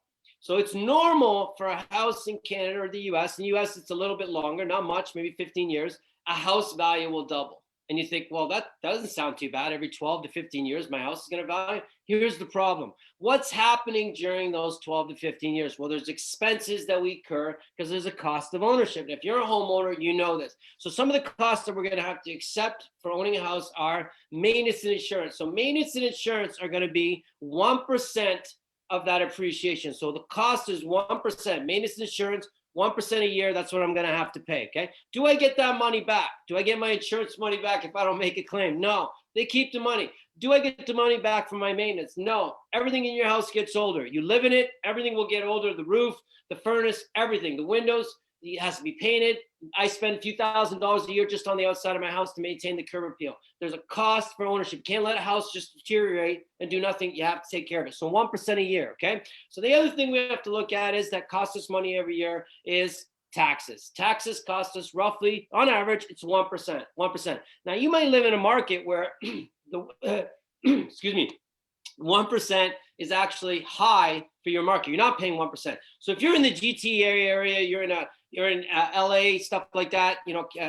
So it's normal for a house in Canada or the US. In the US, it's a little bit longer, not much, maybe 15 years. A house value will double. And you think, well, that doesn't sound too bad. Every 12 to 15 years, my house is going to value. Here's the problem. What's happening during those 12 to 15 years? Well, there's expenses that we incur because there's a cost of ownership. And if you're a homeowner, you know this. So some of the costs that we're going to have to accept for owning a house are maintenance and insurance. So maintenance and insurance are going to be 1% of that appreciation. So the cost is 1%. Maintenance and insurance, 1% a year, that's what I'm going to have to pay, okay? Do I get that money back? Do I get my insurance money back if I don't make a claim? No, they keep the money. Do I get the money back from my maintenance? No, everything in your house gets older. You live in it, everything will get older, the roof, the furnace, everything, the windows, it has to be painted. I spend a few $1,000s a year just on the outside of my house to maintain the curb appeal. There's a cost for ownership. You can't let a house just deteriorate and do nothing. You have to take care of it. So 1% a year, okay? So the other thing we have to look at is that costs us money every year is Taxes. Taxes cost us roughly, on average, it's 1%. 1%. Now you might live in a market where the excuse me, 1% is actually high for your market. You're not paying 1%. So if you're in the GTA area, you're in LA, stuff like that,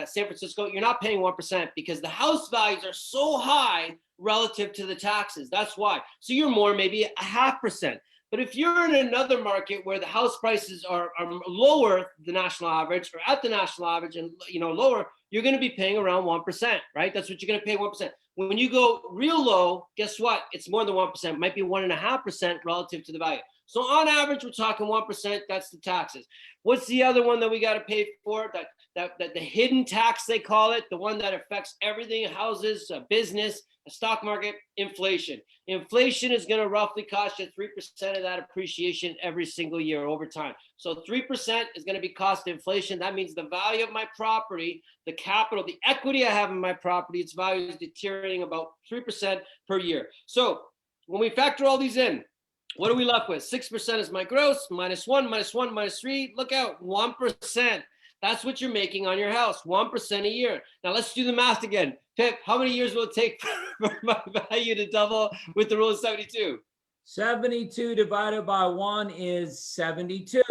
San Francisco, you're not paying 1% because the house values are so high relative to the taxes. That's why. So you're more maybe 0.5%. But if you're in another market where the house prices are lower than the national average or at the national average and lower, you're going to be paying around 1%, right? That's what you're going to pay 1%. When you go real low, guess what? It's more than 1%. It might be 1.5% relative to the value. So on average, we're talking 1%. That's the taxes. What's the other one that we got to pay for? That the hidden tax, they call it, the one that affects everything: houses, business, the stock market, inflation. Inflation is going to roughly cost you 3% of that appreciation every single year over time. So 3% is going to be cost of inflation. That means the value of my property, the capital, the equity I have in my property, its value is deteriorating about 3% per year. So when we factor all these in, what are we left with? 6% is my gross, -1, -1, -3. Look out, 1%. That's what you're making on your house, 1% a year. Now let's do the math again. Pip, how many years will it take for my value to double with the rule of 72? 72 divided by 1 is 72.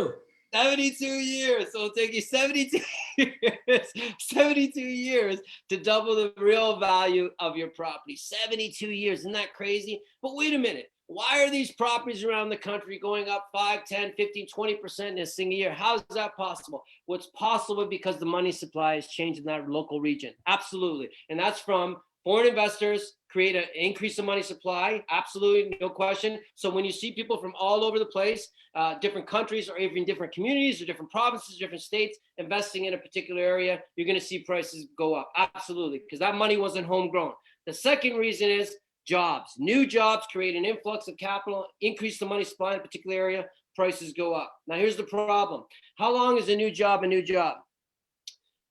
72 years. So it'll take you 72 years, 72 years to double the real value of your property. 72 years. Isn't that crazy? But wait a minute. Why are these properties around the country going up 5, 10, 15, 20% in a single year? How is that possible? Well, it's possible because the money supply has changed in that local region. Absolutely. And that's from foreign investors create an increase in money supply. Absolutely, no question. So when you see people from all over the place, different countries or even different communities or different provinces, different states investing in a particular area, you're going to see prices go up. Absolutely, because that money wasn't homegrown. The second reason is jobs. New jobs create an influx of capital, increase the money supply in a particular area, prices go up. Now here's the problem. How long is a new job a new job?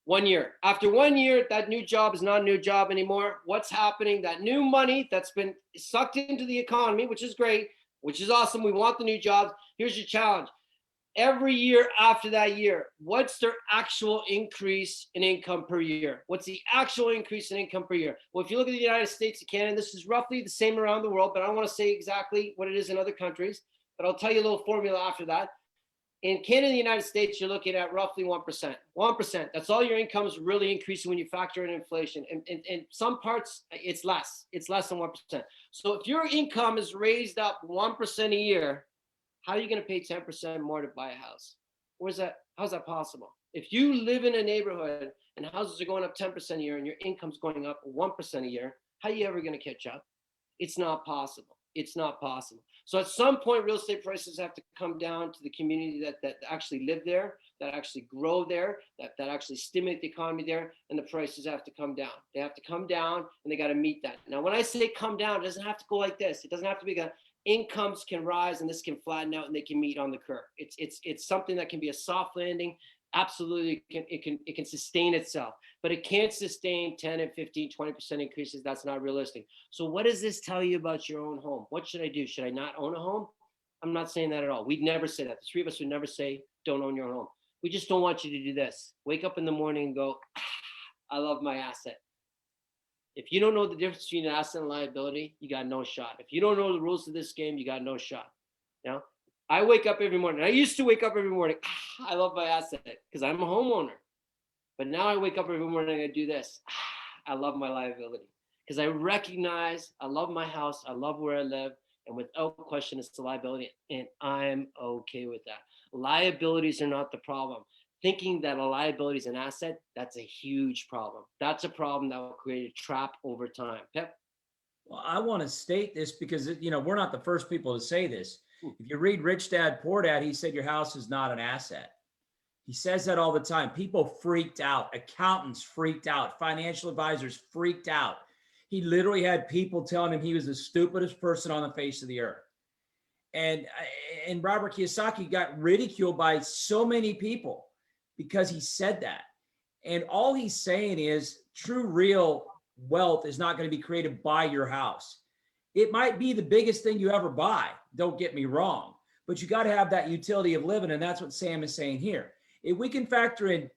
1 year. After 1 year, that new job is not a new job anymore. What's happening? That new money that's been sucked into the economy, which is great, which is awesome. We want the new jobs. Here's your challenge. Every year after that year, what's their actual increase in income per year? What's the actual increase in income per year? Well, if you look at the United States and Canada, this is roughly the same around the world, but I don't want to say exactly what it is in other countries, but I'll tell you a little formula after that. In Canada and the United States, you're looking at roughly 1%. 1%. That's all your income is really increasing when you factor in inflation. And in some parts, it's less. It's less than 1%. So if your income is raised up 1% a year, how are you going to pay 10% more to buy a house? Where's that? How's that possible? If you live in a neighborhood and houses are going up 10% a year and your income's going up 1% a year, how are you ever going to catch up? It's not possible. It's not possible. So at some point, real estate prices have to come down to the community that actually live there, that actually grow there, that actually stimulate the economy there, and the prices have to come down. They have to come down, and they got to meet that. Now, when I say come down, it doesn't have to go like this. It doesn't have to be incomes can rise and this can flatten out and they can meet on the curve. It's something that can be a soft landing. Absolutely, it can sustain itself, but it can't sustain 10 and 15, 20% increases. That's not realistic. So what does this tell you about your own home? What should I do? Should I not own a home? I'm not saying that at all. We'd never say that. The three of us would never say, don't own your own home. We just don't want you to do this. Wake up in the morning and go, I love my asset. If you don't know the difference between an asset and liability, you got no shot. If you don't know the rules of this game, you got no shot. You know? I wake up every morning. I used to wake up every morning. I love my asset because I'm a homeowner. But now I wake up every morning and I do this. I love my liability because I recognize I love my house. I love where I live. And without question, it's the liability. And I'm okay with that. Liabilities are not the problem. Thinking that a liability is an asset, that's a huge problem. That's a problem that will create a trap over time. Pep? Well, I want to state this because, we're not the first people to say this. If you read Rich Dad, Poor Dad, he said your house is not an asset. He says that all the time. People freaked out. Accountants freaked out. Financial advisors freaked out. He literally had people telling him he was the stupidest person on the face of the earth. And Robert Kiyosaki got ridiculed by so many people because he said that. And all he's saying is true, real wealth is not going to be created by your house. It might be the biggest thing you ever buy. Don't get me wrong, but you got to have that utility of living. And that's what Sam is saying here. if we can factor in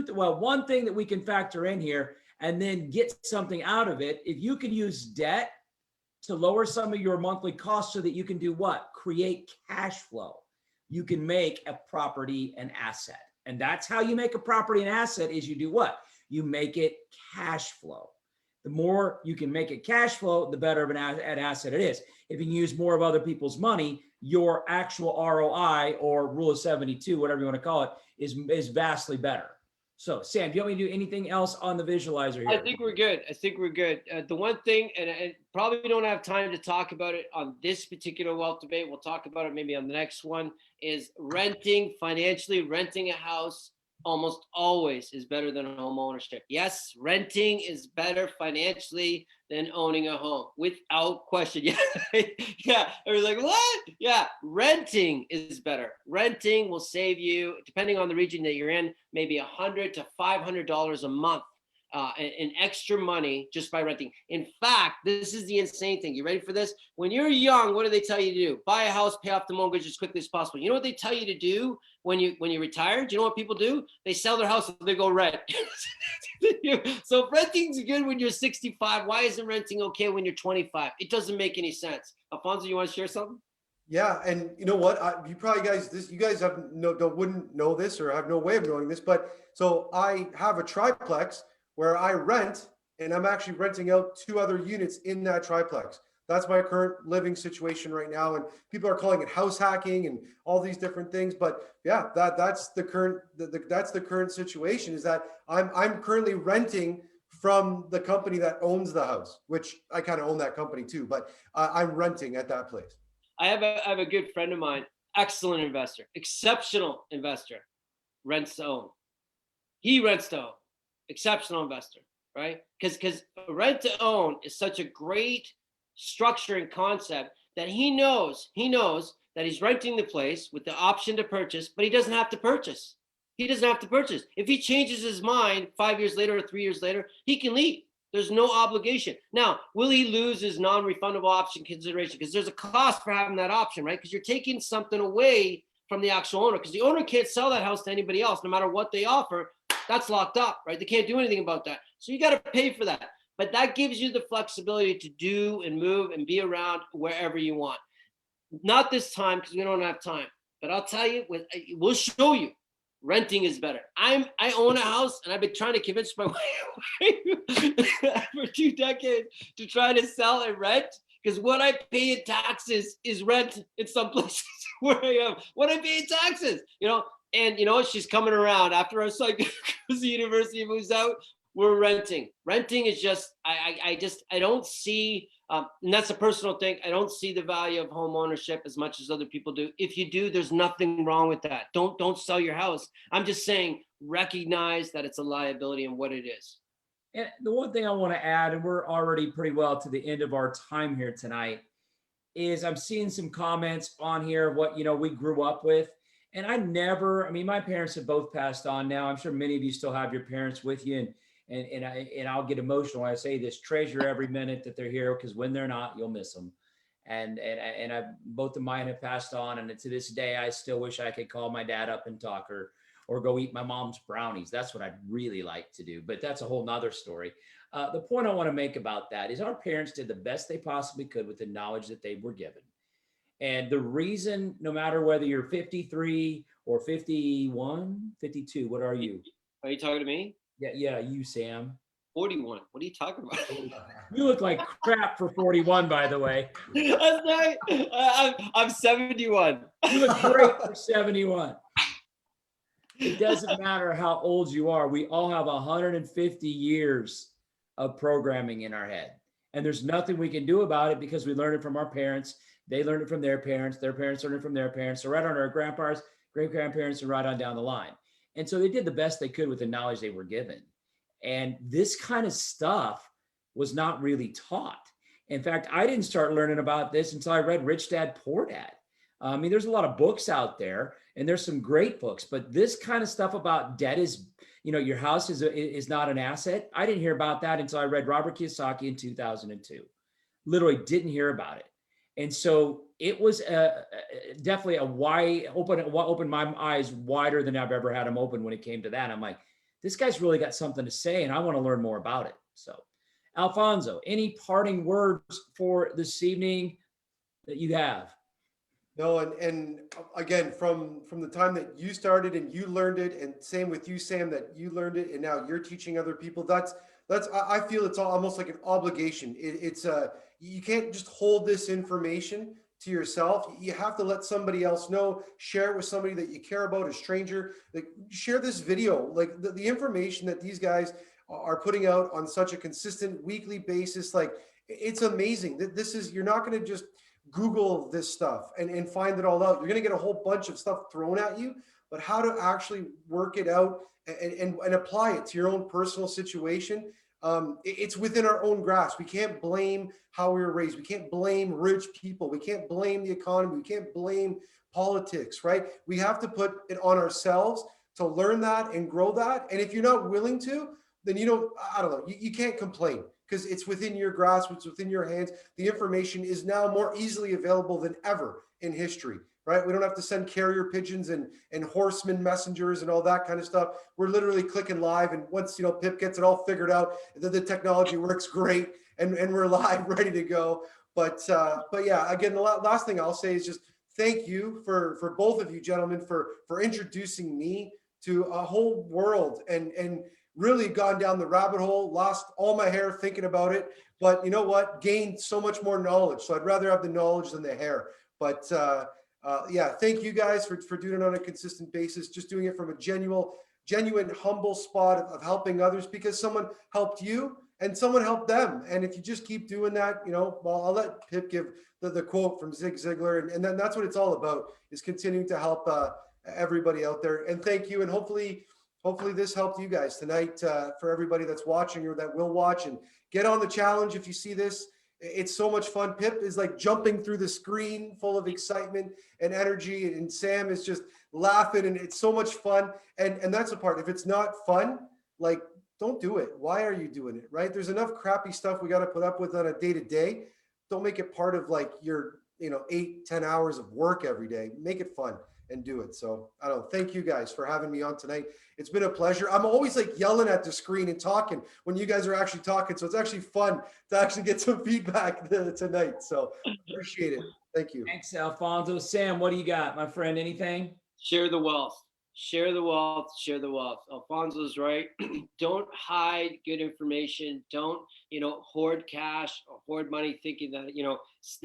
one thing that we can factor in here and then get something out of it, if you can use debt to lower some of your monthly costs so that you can do what? Create cash flow. You can make a property an asset. And that's how you make a property an asset is you do what? You make it cash flow. The more you can make it cash flow, the better of an asset it is. If you can use more of other people's money, your actual ROI or rule of 72, whatever you want to call it, is vastly better. So Sam, do you want me to do anything else on the visualizer here? I think we're good. The one thing, and probably don't have time to talk about it on this particular wealth debate. We'll talk about it maybe on the next one, is financially renting a house almost always is better than home ownership. Yes, renting is better financially than owning a home, without question. Yeah, yeah. I was like, what? Yeah, renting is better. Renting will save you, depending on the region that you're in, maybe $100 to $500 a month in extra money just by renting. In fact, this is the insane thing. You ready for this? When you're young, what do they tell you to do? Buy a house, pay off the mortgage as quickly as possible. You know what they tell you to do when you retire? Do you know what people do? They sell their house and they go rent. So renting's good when you're 65. Why isn't renting okay when you're 25? It doesn't make any sense. Alfonso, you want to share something? Yeah, and you know what? You guys wouldn't know this or have no way of knowing this, but so I have a triplex where I rent, and I'm actually renting out 2 other units in that triplex. That's my current living situation right now, and people are calling it house hacking and all these different things. But yeah, that's the current situation. Is that I'm currently renting from the company that owns the house, which I kind of own that company too, but I'm renting at that place. I have a good friend of mine, excellent investor, exceptional investor, rents to own. He rents to own, exceptional investor, right? Because rent to own is such a great structure and concept that he knows that he's renting the place with the option to purchase, but he doesn't have to purchase. He doesn't have to purchase. If he changes his mind 5 years later or 3 years later, he can leave. There's no obligation. Now, will he lose his non-refundable option consideration? Because there's a cost for having that option, right? Because you're taking something away from the actual owner, because the owner can't sell that house to anybody else, no matter what they offer. That's locked up, right? They can't do anything about that. So you got to pay for that. But that gives you the flexibility to do and move and be around wherever you want. Not this time, because we don't have time. But I'll tell you, we'll show you. Renting is better. I own a house, and I've been trying to convince my wife for 2 decades to try to sell and rent, because what I pay in taxes is rent in some places where I am. What I pay in taxes, and she's coming around after our son goes to university, moves out. We're renting. Renting is just, I don't see, and that's a personal thing. I don't see the value of home ownership as much as other people do. If you do, there's nothing wrong with that. Don't sell your house. I'm just saying, recognize that it's a liability and what it is. And the one thing I want to add, and we're already pretty well to the end of our time here tonight, is I'm seeing some comments on here of what, we grew up with. And my parents have both passed on now. I'm sure many of you still have your parents with you. And I'll get emotional when I say this. Treasure every minute that they're here, because when they're not, you'll miss them. And both of mine have passed on, and to this day, I still wish I could call my dad up and talk, or go eat my mom's brownies. That's what I'd really like to do, but that's a whole nother story. The point I want to make about that is our parents did the best they possibly could with the knowledge that they were given. And the reason, no matter whether you're 53 or 51, 52, what are you? Are you talking to me? Yeah, you, Sam. 41. What are you talking about? You look like crap for 41, by the way. That's right. I'm 71. You look great for 71. It doesn't matter how old you are. We all have 150 years of programming in our head. And there's nothing we can do about it, because we learned it from our parents. They learned it from their parents learned it from their parents. So right on our grandpas, great-grandparents, and right on down the line. And so they did the best they could with the knowledge they were given. And this kind of stuff was not really taught. In fact, I didn't start learning about this until I read Rich Dad, Poor Dad. There's a lot of books out there, and there's some great books, but this kind of stuff about debt is, your house is not an asset. I didn't hear about that until I read Robert Kiyosaki in 2002. Literally didn't hear about it. And so it was definitely a wide opened my eyes wider than I've ever had them open when it came to that. I'm like, this guy's really got something to say, and I want to learn more about it. So, Alfonso, any parting words for this evening that you have? No, and again, from the time that you started and you learned it, and same with you, Sam, that you learned it and now you're teaching other people. That's I feel it's almost like an obligation. It's you can't just hold this information to yourself. You have to let somebody else know. Share it with somebody that you care about, a stranger. Like, share this video. Like, the information that these guys are putting out on such a consistent weekly basis, like, it's amazing. This is, you're not going to just Google this stuff and find it all out. You're going to get a whole bunch of stuff thrown at you, but how to actually work it out and apply it to your own personal situation. It's within our own grasp. We can't blame how we were raised. We can't blame rich people. We can't blame the economy. We can't blame politics, right? We have to put it on ourselves to learn that and grow that. And if you're not willing to, then I don't know, you can't complain, because it's within your grasp, it's within your hands. The information is now more easily available than ever in history, right? We don't have to send carrier pigeons and horseman messengers and all that kind of stuff. We're literally clicking live, and once Pip gets it all figured out, the technology works great, and we're live, ready to go. But yeah, again, the last thing I'll say is just thank you for both of you gentlemen for introducing me to a whole world, and really gone down the rabbit hole, lost all my hair thinking about it, but you know what? Gained so much more knowledge. So I'd rather have the knowledge than the hair. But yeah, thank you guys for doing it on a consistent basis, just doing it from a genuine, humble spot of helping others, because someone helped you and someone helped them. And if you just keep doing that, well, I'll let Pip give the quote from Zig Ziglar. And then that's what it's all about, is continuing to help everybody out there. And thank you. And hopefully this helped you guys tonight, for everybody that's watching or that will watch, and get on the challenge. If you see this, it's so much fun. Pip is like jumping through the screen full of excitement and energy, and Sam is just laughing, and it's so much fun. And that's the part. If it's not fun, like, don't do it. Why are you doing it, right? There's enough crappy stuff we got to put up with on a day-to-day. Don't make it part of like your 8-10 hours of work every day. Make it fun and do it. So I don't know. Thank you guys for having me on tonight. It's been a pleasure. I'm always like yelling at the screen and talking when you guys are actually talking. So it's actually fun to actually get some feedback tonight. So appreciate it. Thank you. Thanks, Alfonso. Sam, what do you got, my friend? Anything? Share the wealth. Share the wealth. Share the wealth. Alfonso's right. Don't hide good information. Don't, hoard cash or hoard money thinking that,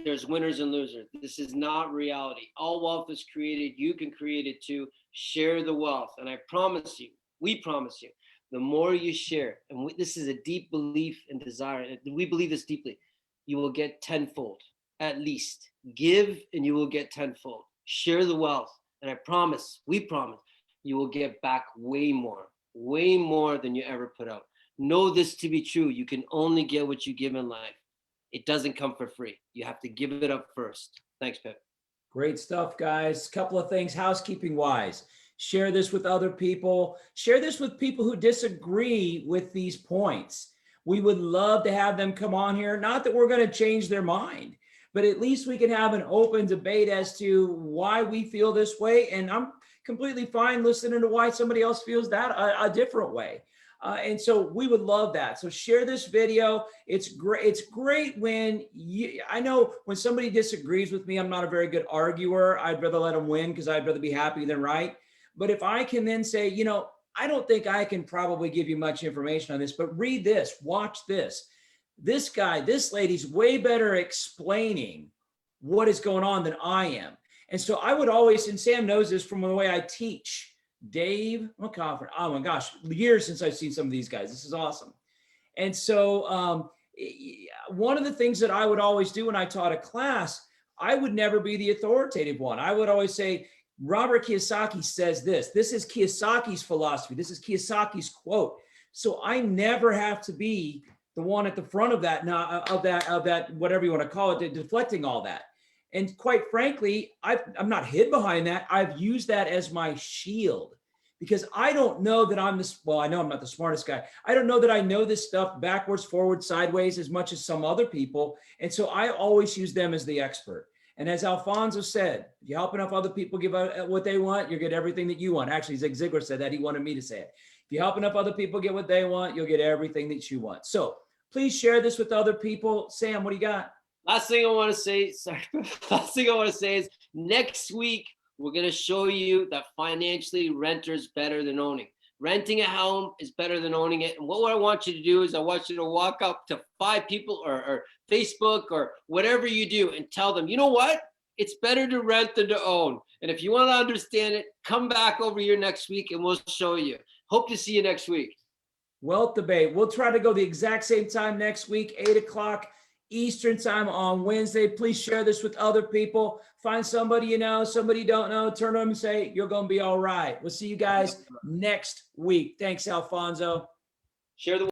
there's winners and losers. This is not reality. All wealth is created. You can create it too. Share the wealth. And I promise you, we promise you, the more you share, and this is a deep belief and desire, and we believe this deeply, you will get tenfold, at least. Give and you will get tenfold. Share the wealth. And I promise, we promise, you will get back way more than you ever put out. Know this to be true. You can only get what you give in life. It doesn't come for free. You have to give it up first. Thanks, Pip. Great stuff, guys. Couple of things, housekeeping wise. Share this with other people. Share this with people who disagree with these points. We would love to have them come on here. Not that we're going to change their mind, but at least we can have an open debate as to why we feel this way. And I'm completely fine listening to why somebody else feels that a different way. And so we would love that. So share this video. It's great. It's great when I know when somebody disagrees with me, I'm not a very good arguer. I'd rather let them win because I'd rather be happy than right. But if I can then say, I don't think I can probably give you much information on this, but read this, watch this. This guy, this lady's way better explaining what is going on than I am. And so I would always, and Sam knows this from the way I teach, Dave McCoffin. Oh my gosh, years since I've seen some of these guys. This is awesome. And so one of the things that I would always do when I taught a class, I would never be the authoritative one. I would always say, Robert Kiyosaki says this. This is Kiyosaki's philosophy. This is Kiyosaki's quote. So I never have to be the one at the front of that, whatever you want to call it, deflecting all that. And quite frankly, I'm not hid behind that. I've used that as my shield because I don't know that I'm this, well, I know I'm not the smartest guy. I don't know that I know this stuff backwards, forward, sideways as much as some other people. And so I always use them as the expert. And as Alfonso said, if you help enough other people give out what they want, you'll get everything that you want. Actually, Zig Ziglar said that. He wanted me to say it. If you help enough other people get what they want, you'll get everything that you want. So please share this with other people. Sam, what do you got? Last thing I want to say, sorry, last thing I want to say is next week, we're going to show you that financially renter's better than owning. Renting a home is better than owning it. And what I want you to do is I want you to walk up to 5 people or Facebook or whatever you do and tell them, you know what? It's better to rent than to own. And if you want to understand it, come back over here next week and we'll show you. Hope to see you next week. Wealth Debate. We'll try to go the exact same time next week, 8 o'clock Eastern time on Wednesday. Please share this with other people. Find somebody you know, somebody you don't know, turn to them and say, you're going to be all right. We'll see you guys next week. Thanks, Alfonso. Share the